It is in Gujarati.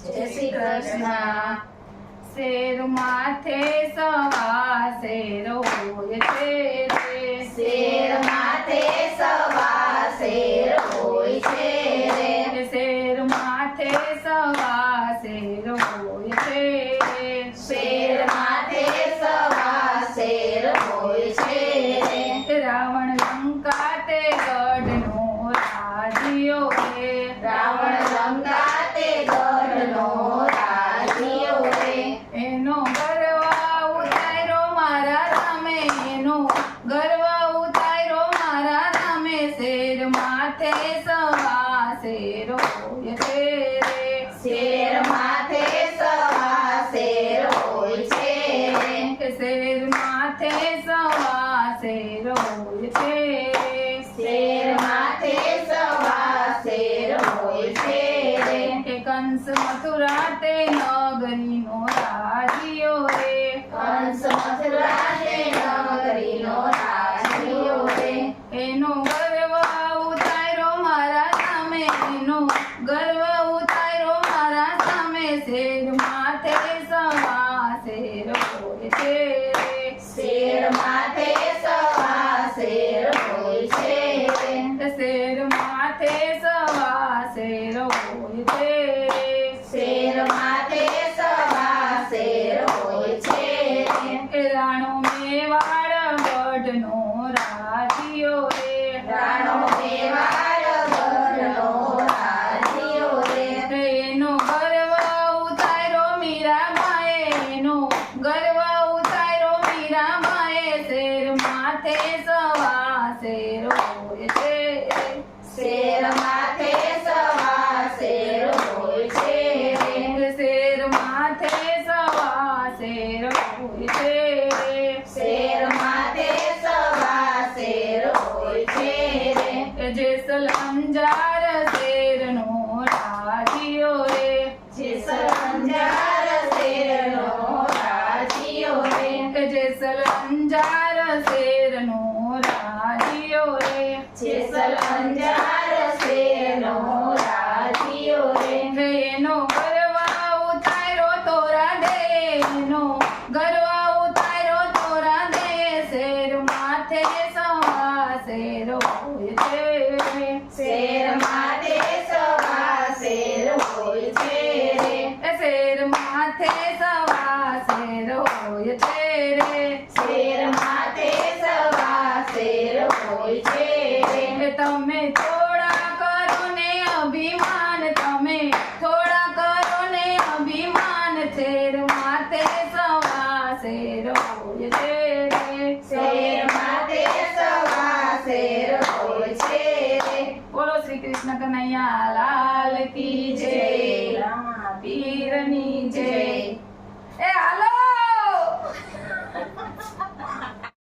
જય શ્રી કૃષ્ણ. શેર માથે સવા શેર હોય છે રે. શેર માથે સવા શેર હોય છે રે. શેર માથે સવા શેર હોય છે રે. શેર માથે સવા શેર હોય છે રે. રાવણ લંકા તે ગઢનો રાજ્યો રે. રાવણ લંકા તે ગઢનો રાજ્યો રે. એનો ગર્વ ઉતાર્યો મારા નામે. એનો ગર્વ ઉતાર્યો મારા નામે. શેર માથે સવા શેર હોય છે રે. શેર માથે સવા શેર હોય છે રે. શેર માથે સવા શેર હોય છે રે. શેર માથે સવા શેર હોય છે રે. કંસ મથુરા તે નગરીનો રાજ્યો રે. કંસ મથુરા તે નગરીનો રાજ્યો રે. એનો ગર્વ ઉતાર્યો મારા સામે. એનો ગર્વ ઉતાર્યો મારા સામે. શેર માથે સવા શેર હોય છે રે. શેર માથે સવા શેર હોય છે રે. શેર માથે સવા શેર હોય છે રે. શેર માથે સવા શેર હોય છે રે. રાણો મેવાડ ગઢનો રાજ્યો રે. રાણો મેવાડ ગઢનો રાજ્યો રે. એનો ગર્વ ઉતાર્યો મીરાબાએ. એનો ગર્વ ઉતાર્યો મીરાબાએ. શેર માથે સવા શેર હોય છે રે. શેર માથે સવા શેર હોય છે રે. શેર માથે સવા શેર હોય છે રે. શેર માથે સવા શેર હોય છે રે. જેસલંજાર શેરનો રાજ્યો રે. જેસલંજાર શેરનો રાજ્યો રે. જેસલંજાર શેરનો રાજ્યો રે. જેસલંજાર શેરનો રાજ્યો રે. એનો ગર્વ ઉતાર્યો તોરા દે. એનો ગર્વ ઉતાર્યો તોરા દે. શેર માથે સવા શેર હોય છે રે. શેર માથે સવા શેર હોય છે રે. શેર માથે સવા શેર હોય છે રે. શેર માથે સવા શેર હોય છે રે. તમે થોડા કરો ને અભિમાન. તમે થોડા કરો ને અભિમાન. શેર માથે સવા શેર હોય છે રે. શેર માથે સવા શેર હોય છે રે. બોલો શ્રી કૃષ્ણ કનૈયા લાલ કી જય. જય. રામા પીરની જય.